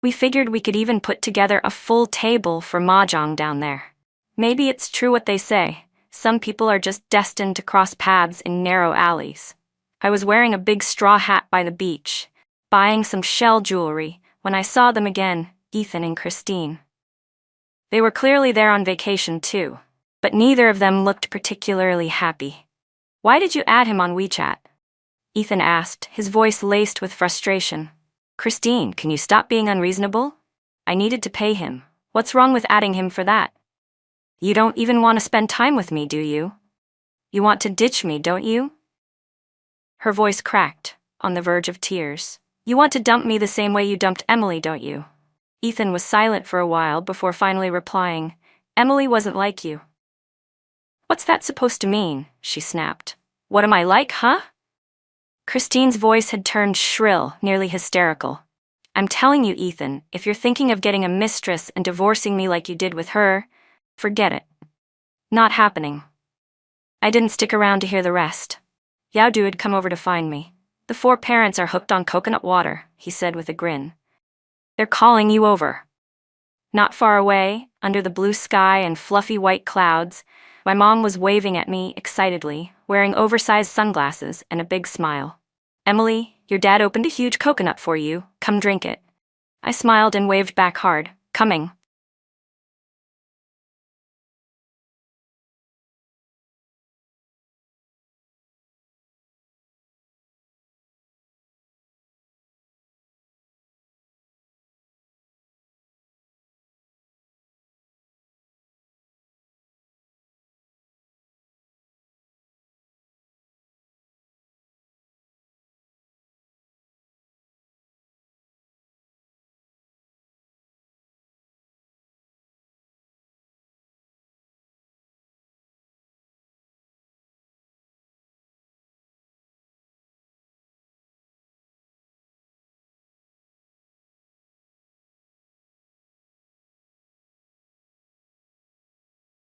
We figured we could even put together a full table for mahjong down there. Maybe it's true what they say. Some people are just destined to cross paths in narrow alleys. I was wearing a big straw hat by the beach, buying some shell jewelry, when I saw them again, Ethan and Christine. They were clearly there on vacation too, but neither of them looked particularly happy. Why did you add him on WeChat? Ethan asked, his voice laced with frustration. Christine, can you stop being unreasonable? I needed to pay him. What's wrong with adding him for that? You don't even want to spend time with me, do you? You want to ditch me, don't you? Her voice cracked, on the verge of tears. You want to dump me the same way you dumped Emily, don't you? Ethan was silent for a while before finally replying, Emily wasn't like you. What's that supposed to mean? She snapped. What am I like, huh? Christine's voice had turned shrill, nearly hysterical. I'm telling you, Ethan, if you're thinking of getting a mistress and divorcing me like you did with her, forget it. Not happening. I didn't stick around to hear the rest. Yao Du had come over to find me. The 4 parents are hooked on coconut water, he said with a grin. They're calling you over. Not far away, under the blue sky and fluffy white clouds, my mom was waving at me excitedly, wearing oversized sunglasses and a big smile. Emily, your dad opened a huge coconut for you. Come drink it. I smiled and waved back hard. Coming.